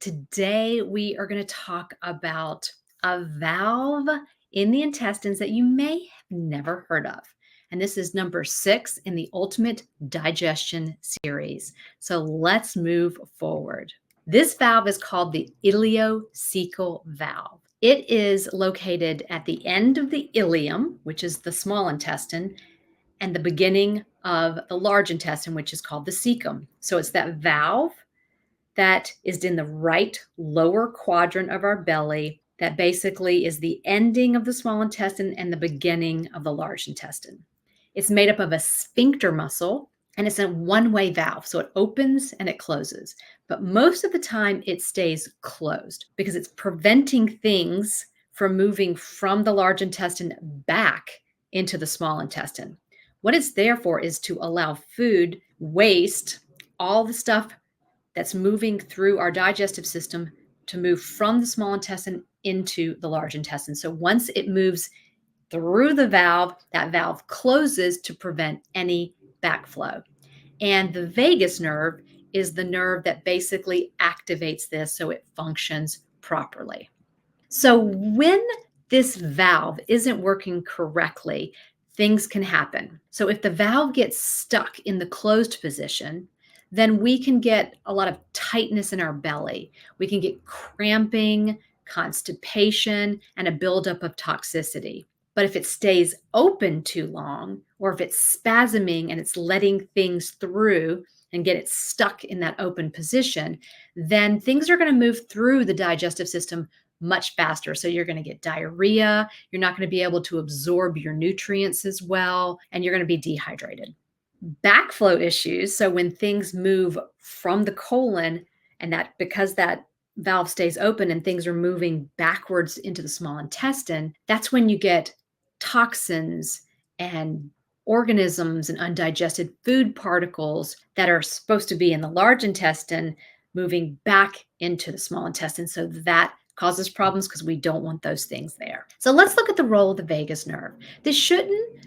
Today, we are going to talk about a valve in the intestines that you may have never heard of. And this is number 6 in the Ultimate Digestion Series. So let's move forward. This valve is called the ileocecal valve. It is located at the end of the ileum, which is the small intestine, and the beginning of the large intestine, which is called the cecum. So it's that valve that is in the right lower quadrant of our belly that basically is the ending of the small intestine and the beginning of the large intestine. It's made up of a sphincter muscle, and it's a one-way valve. So it opens and it closes. But most of the time it stays closed because it's preventing things from moving from the large intestine back into the small intestine. What it's there for is to allow food, waste, all the stuff that's moving through our digestive system to move from the small intestine into the large intestine. So once it moves through the valve, that valve closes to prevent any backflow. And the vagus nerve is the nerve that basically activates this so it functions properly. So when this valve isn't working correctly, things can happen. So if the valve gets stuck in the closed position, then we can get a lot of tightness in our belly. We can get cramping, constipation, and a buildup of toxicity. But if it stays open too long, or if it's spasming and it's letting things through and get it stuck in that open position, then things are going to move through the digestive system much faster. So you're going to get diarrhea, you're not going to be able to absorb your nutrients as well, and you're going to be dehydrated. Backflow issues, so when things move from the colon and that because that valve stays open and things are moving backwards into the small intestine, that's when you get toxins and organisms and undigested food particles that are supposed to be in the large intestine moving back into the small intestine. So that causes problems because we don't want those things there. So let's look at the role of the vagus nerve. This shouldn't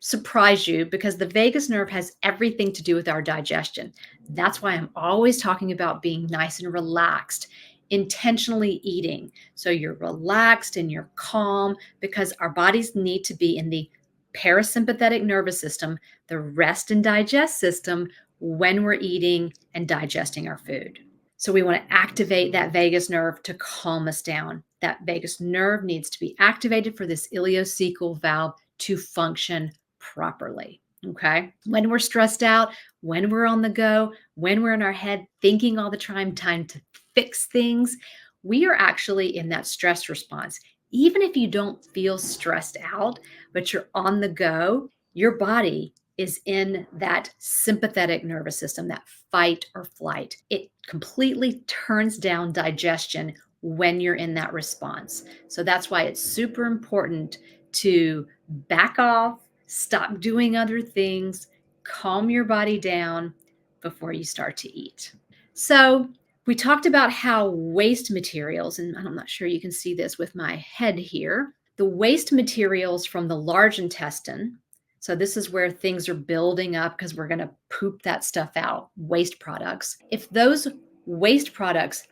surprise you because the vagus nerve has everything to do with our digestion. That's why I'm always talking about being nice and relaxed, intentionally eating. So you're relaxed and you're calm because our bodies need to be in the parasympathetic nervous system, the rest and digest system, when we're eating and digesting our food. So we want to activate that vagus nerve to calm us down. That vagus nerve needs to be activated for this ileocecal valve to function properly. Okay. When we're stressed out, when we're on the go, when we're in our head thinking all the time to fix things, we are actually in that stress response. Even if you don't feel stressed out, but you're on the go, your body is in that sympathetic nervous system, that fight or flight. It completely turns down digestion when you're in that response. So that's why it's super important to back off, stop doing other things, calm your body down before you start to eat. So we talked about how waste materials, and I'm not sure you can see this with my head here, the waste materials from the large intestine. So this is where things are building up because we're going to poop that stuff out, waste products. If those waste products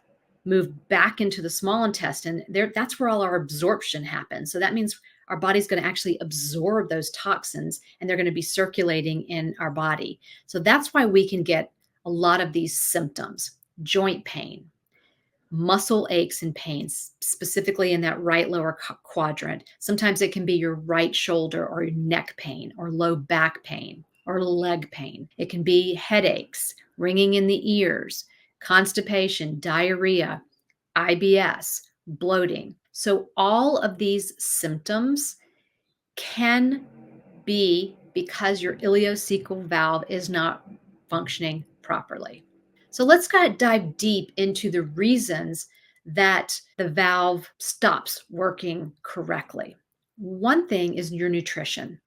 move back into the small intestine, that's where all our absorption happens. So that means our body's going to actually absorb those toxins and they're going to be circulating in our body. So that's why we can get a lot of these symptoms: joint pain, muscle aches and pains, specifically in that right lower quadrant. Sometimes it can be your right shoulder or your neck pain or low back pain or leg pain. It can be headaches, ringing in the ears, constipation, diarrhea, IBS, bloating. So all of these symptoms can be because your ileocecal valve is not functioning properly. So let's dive deep into the reasons that the valve stops working correctly. One thing is your nutrition.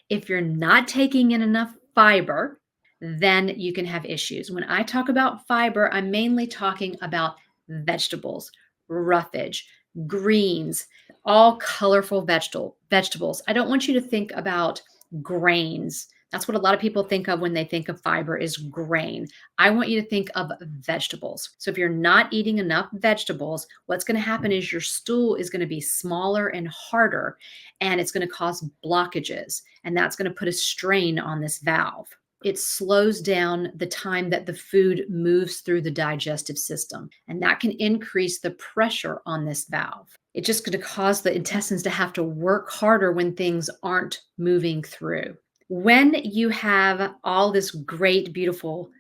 If you're not taking in enough fiber, then you can have issues. When I talk about fiber, I'm mainly talking about vegetables, roughage, greens, all colorful vegetables. I don't want you to think about grains, That's what a lot of people think of when they think of fiber is grain. I want you to think of vegetables. So if you're not eating enough vegetables, what's going to happen is your stool is going to be smaller and harder, and it's going to cause blockages, and that's going to put a strain on this valve. It slows down the time that the food moves through the digestive system, and that can increase the pressure on this valve. It's just going to cause the intestines to have to work harder when things aren't moving through. When you have all this great, beautiful,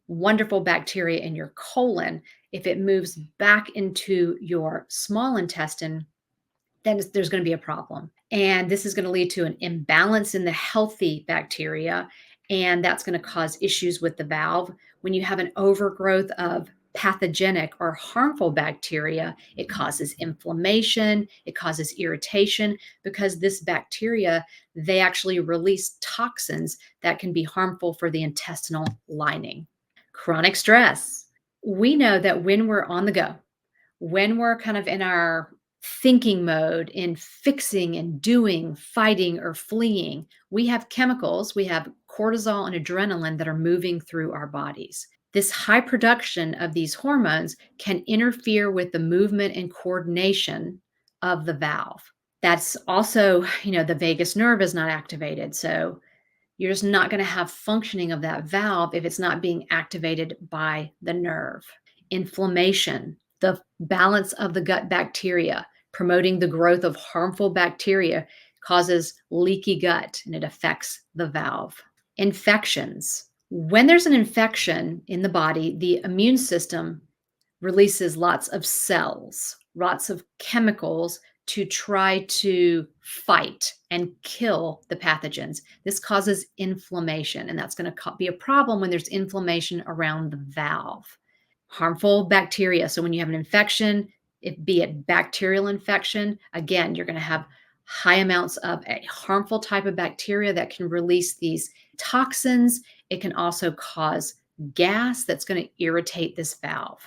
wonderful bacteria in your colon, if it moves back into your small intestine, then there's going to be a problem. And this is going to lead to an imbalance in the healthy bacteria. And that's going to cause issues with the valve. When you have an overgrowth of pathogenic or harmful bacteria, it causes inflammation, it causes irritation because this bacteria, they actually release toxins that can be harmful for the intestinal lining. Chronic stress. We know that when we're on the go, when we're kind of in our thinking mode, in fixing and doing, fighting or fleeing, we have chemicals, we have cortisol and adrenaline that are moving through our bodies. This high production of these hormones can interfere with the movement and coordination of the valve. That's also, the vagus nerve is not activated. So you're just not going to have functioning of that valve if it's not being activated by the nerve. Inflammation, the balance of the gut bacteria, promoting the growth of harmful bacteria causes leaky gut and it affects the valve. Infections. When there's an infection in the body, the immune system releases lots of cells, lots of chemicals to try to fight and kill the pathogens. This causes inflammation, and that's going to be a problem when there's inflammation around the valve. Harmful bacteria. So when you have an infection, be it bacterial infection, again, you're going to have high amounts of a harmful type of bacteria that can release these toxins. It can also cause gas that's going to irritate this valve.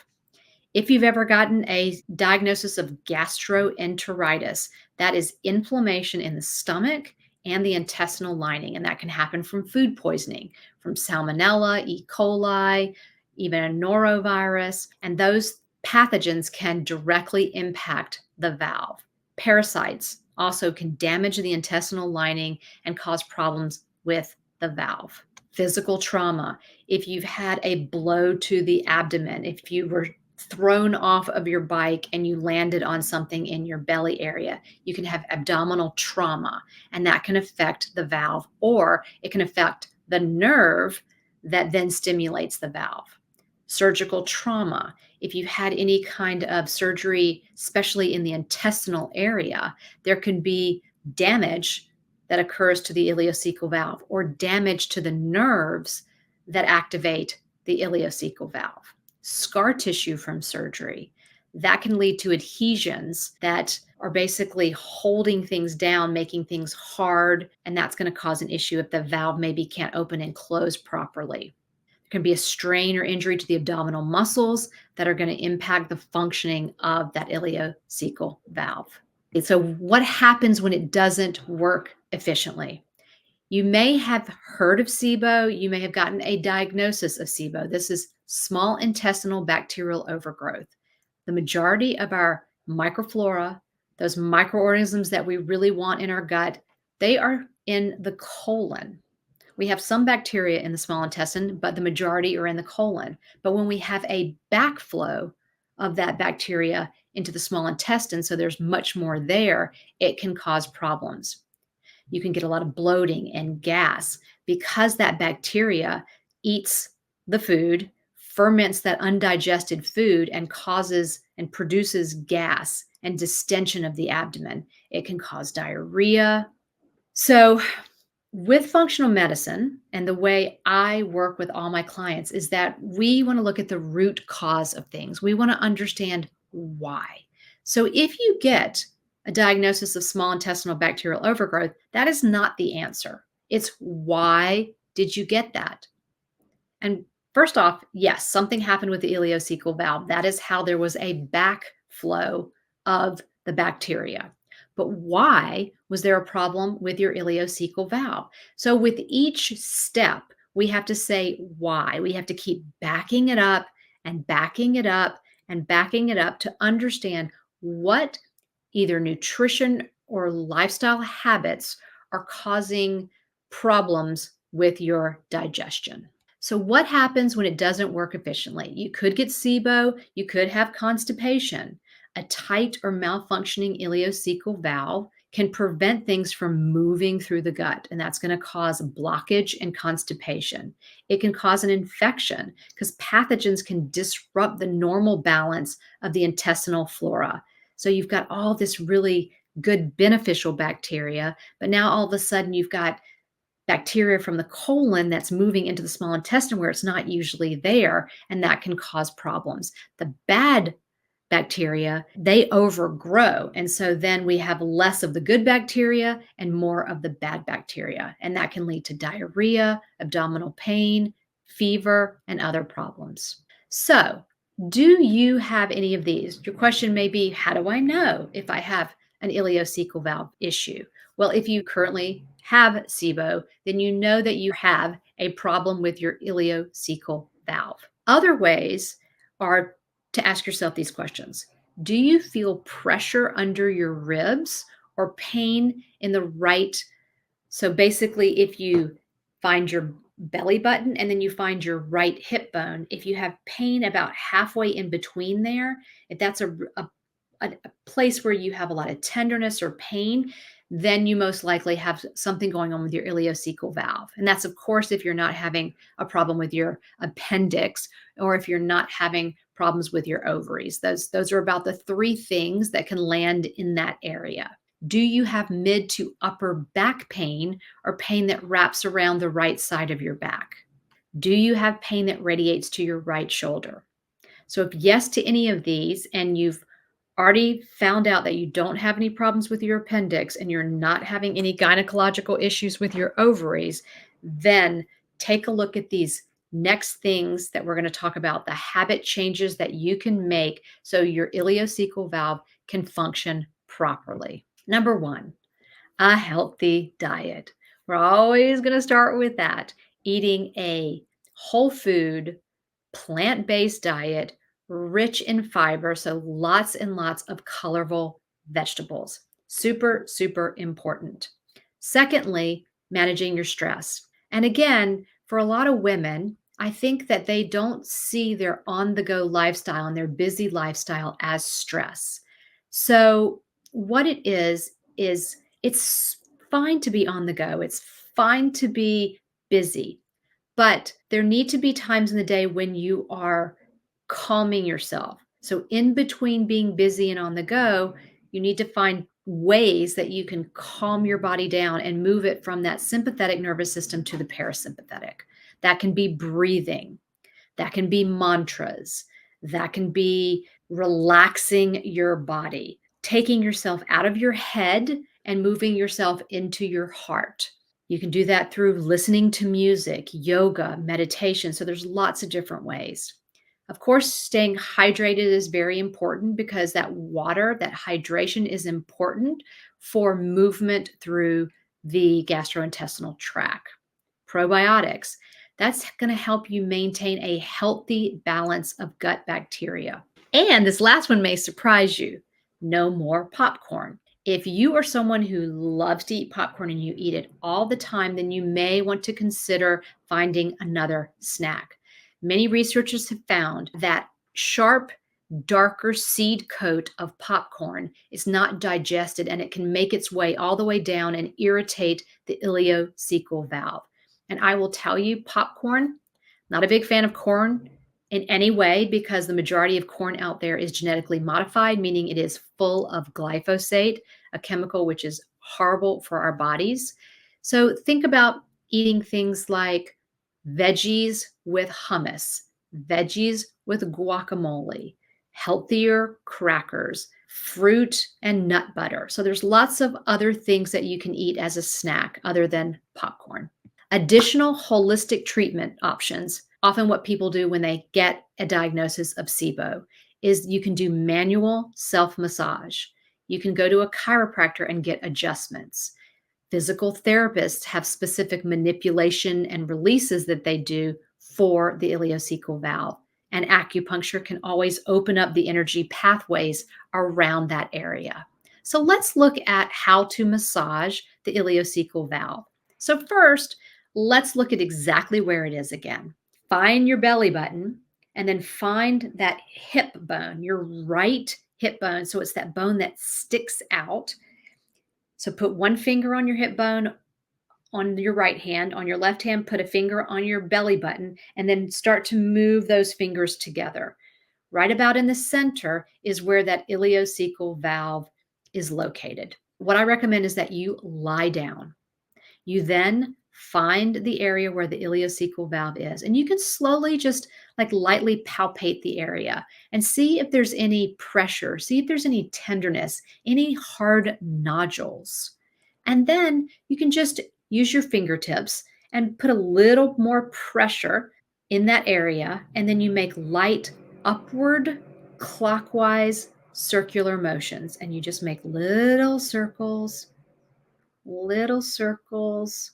If you've ever gotten a diagnosis of gastroenteritis, that is inflammation in the stomach and the intestinal lining, and that can happen from food poisoning, from salmonella, E. coli, even a norovirus, and those pathogens can directly impact the valve. Parasites also can damage the intestinal lining and cause problems with the valve. Physical trauma. If you've had a blow to the abdomen, if you were thrown off of your bike and you landed on something in your belly area, you can have abdominal trauma, and that can affect the valve, or it can affect the nerve that then stimulates the valve. Surgical trauma. If you've had any kind of surgery, especially in the intestinal area, there can be damage that occurs to the ileocecal valve or damage to the nerves that activate the ileocecal valve. Scar tissue from surgery, that can lead to adhesions that are basically holding things down, making things hard, and that's going to cause an issue if the valve maybe can't open and close properly. There can be a strain or injury to the abdominal muscles that are going to impact the functioning of that ileocecal valve. So what happens when it doesn't work efficiently? You may have heard of SIBO. You may have gotten a diagnosis of SIBO. This is small intestinal bacterial overgrowth. The majority of our microflora, those microorganisms that we really want in our gut, they are in the colon. We have some bacteria in the small intestine, but the majority are in the colon. But when we have a backflow of that bacteria into the small intestine, so there's much more there, it can cause problems. You can get a lot of bloating and gas because that bacteria eats the food, ferments that undigested food, and causes and produces gas and distension of the abdomen. It can cause diarrhea. So, with functional medicine and the way I work with all my clients is that we want to look at the root cause of things. We want to understand why. So if you get a diagnosis of small intestinal bacterial overgrowth, that is not the answer. It's why did you get that? And first off, yes, something happened with the ileocecal valve. That is how there was a backflow of the bacteria. but why was there a problem with your ileocecal valve? So with each step, we have to say why. We have to keep backing it up and backing it up and backing it up to understand what either nutrition or lifestyle habits are causing problems with your digestion. So, what happens when it doesn't work efficiently? You could get SIBO, you could have constipation. A tight or malfunctioning ileocecal valve can prevent things from moving through the gut, and that's going to cause blockage and constipation. It can cause an infection because pathogens can disrupt the normal balance of the intestinal flora. So, you've got all this really good beneficial bacteria, but now all of a sudden you've got bacteria from the colon that's moving into the small intestine where it's not usually there, and that can cause problems. The bad bacteria, they overgrow. And so then we have less of the good bacteria and more of the bad bacteria. And that can lead to diarrhea, abdominal pain, fever, and other problems. So, do you have any of these? Your question may be, how do I know if I have an ileocecal valve issue? Well, if you currently have SIBO, then you know that you have a problem with your ileocecal valve. Other ways are to ask yourself these questions. Do you feel pressure under your ribs or pain in the right? So basically, if you find your belly button and then you find your right hip bone, if you have pain about halfway in between there, if that's a place where you have a lot of tenderness or pain, then you most likely have something going on with your ileocecal valve. And that's, of course, if you're not having a problem with your appendix or if you're not having problems with your ovaries. Those are about the three things that can land in that area. Do you have mid to upper back pain or pain that wraps around the right side of your back? Do you have pain that radiates to your right shoulder? So, if yes to any of these, and you've already found out that you don't have any problems with your appendix and you're not having any gynecological issues with your ovaries, then take a look at these next things that we're going to talk about, the habit changes that you can make so your ileocecal valve can function properly. Number one, a healthy diet. We're always going to start with that. Eating a whole food, plant based diet, rich in fiber. So lots and lots of colorful vegetables. Super, super important. Secondly, managing your stress. And again, for a lot of women, I think that they don't see their on the go lifestyle and their busy lifestyle as stress. So, what it is it's fine to be on the go, it's fine to be busy, but there need to be times in the day when you are calming yourself. So, in between being busy and on the go, you need to find ways that you can calm your body down and move it from that sympathetic nervous system to the parasympathetic. That can be breathing, that can be mantras, that can be relaxing your body, taking yourself out of your head and moving yourself into your heart. You can do that through listening to music, yoga, meditation. So there's lots of different ways. Of course, staying hydrated is very important because that water, that hydration is important for movement through the gastrointestinal tract. Probiotics, that's going to help you maintain a healthy balance of gut bacteria. And this last one may surprise you. No more popcorn. If you are someone who loves to eat popcorn and you eat it all the time, then you may want to consider finding another snack. Many researchers have found that sharp, darker seed coat of popcorn is not digested and it can make its way all the way down and irritate the ileocecal valve. And I will tell you, popcorn, not a big fan of corn in any way because the majority of corn out there is genetically modified, meaning it is full of glyphosate, a chemical which is horrible for our bodies. So think about eating things like veggies with hummus, veggies with guacamole, healthier crackers, fruit and nut butter. So there's lots of other things that you can eat as a snack other than popcorn. Additional holistic treatment options, often what people do when they get a diagnosis of SIBO, is you can do manual self massage. You can go to a chiropractor and get adjustments. Physical therapists have specific manipulation and releases that they do for the ileocecal valve. And acupuncture can always open up the energy pathways around that area. So let's look at how to massage the ileocecal valve. So first, let's look at exactly where it is again. Find your belly button and then find that hip bone, your right hip bone. So it's that bone that sticks out. So put one finger on your hip bone on your right hand. On your left hand, put a finger on your belly button and then start to move those fingers together. Right about in the center is where that ileocecal valve is located. What I recommend is that you lie down. You then find the area where the ileocecal valve is, and you can slowly just like lightly palpate the area and see if there's any pressure, see if there's any tenderness, any hard nodules. And then you can just use your fingertips and put a little more pressure in that area, and then you make light upward clockwise circular motions, and you just make little circles, little circles.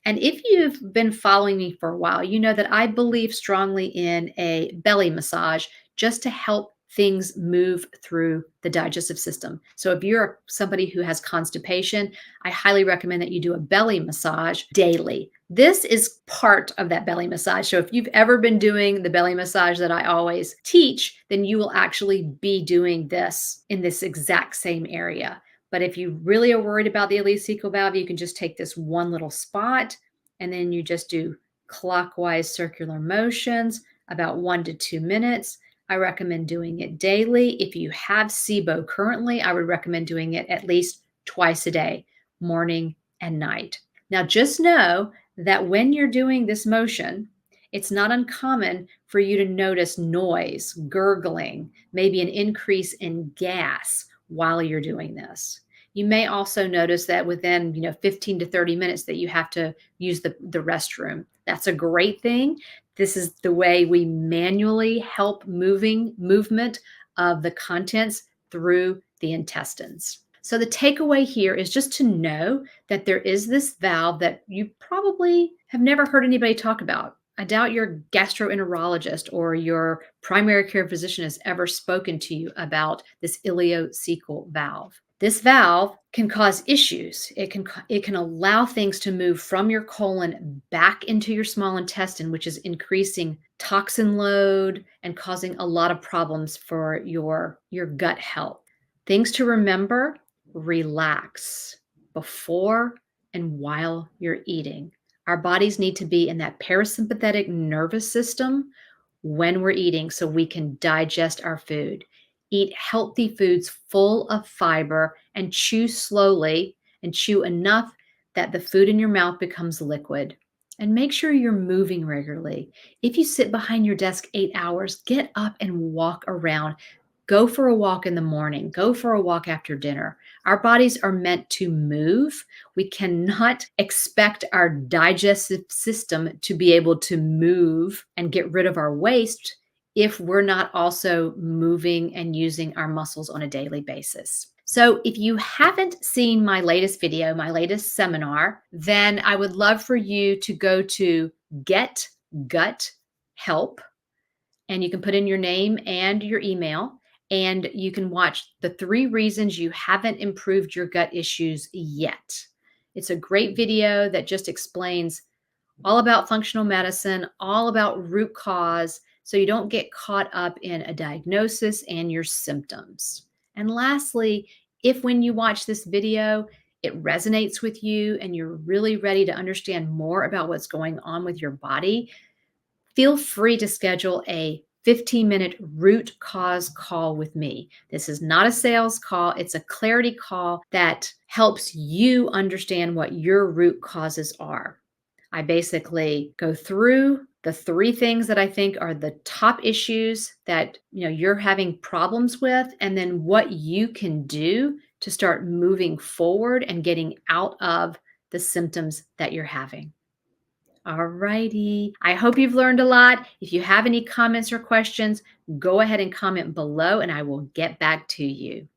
And if you've been following me for a while, you know that I believe strongly in a belly massage just to help things move through the digestive system. So if you're somebody who has constipation, I highly recommend that you do a belly massage daily. This is part of that belly massage. So if you've ever been doing the belly massage that I always teach, then you will actually be doing this in this exact same area. But if you really are worried about the ileocecal valve, you can just take this one little spot and then you just do clockwise circular motions about 1 to 2 minutes. I recommend doing it daily. If you have SIBO currently, I would recommend doing it at least twice a day, morning and night. Now, just know that when you're doing this motion, it's not uncommon for you to notice noise, gurgling, maybe an increase in gas while you're doing this. You may also notice that within 15 to 30 minutes that you have to use the restroom. That's a great thing. This is the way we manually help movement of the contents through the intestines. So the takeaway here is just to know that there is this valve that you probably have never heard anybody talk about. I doubt your gastroenterologist or your primary care physician has ever spoken to you about this ileocecal valve. This valve can cause issues. It can allow things to move from your colon back into your small intestine, which is increasing toxin load and causing a lot of problems for your gut health. Things to remember: relax before and while you're eating. Our bodies need to be in that parasympathetic nervous system when we're eating so we can digest our food. Eat healthy foods full of fiber and chew slowly and chew enough that the food in your mouth becomes liquid. And make sure you're moving regularly. If you sit behind your desk 8 hours, get up and walk around. Go for a walk in the morning. Go for a walk after dinner. Our bodies are meant to move. We cannot expect our digestive system to be able to move and get rid of our waste if we're not also moving and using our muscles on a daily basis. So if you haven't seen my latest video, my latest seminar, then I would love for you to go to Get Gut Help, and you can put in your name and your email, and you can watch the 3 reasons you haven't improved your gut issues yet. It's a great video that just explains all about functional medicine, all about root cause, so you don't get caught up in a diagnosis and your symptoms. And lastly, if when you watch this video, it resonates with you and you're really ready to understand more about what's going on with your body, feel free to schedule a 15-minute root cause call with me. This is not a sales call. It's a clarity call that helps you understand what your root causes are. I basically go through the 3 things that I think are the top issues that you're having problems with, and then what you can do to start moving forward and getting out of the symptoms that you're having. All righty. I hope you've learned a lot. If you have any comments or questions, go ahead and comment below and I will get back to you.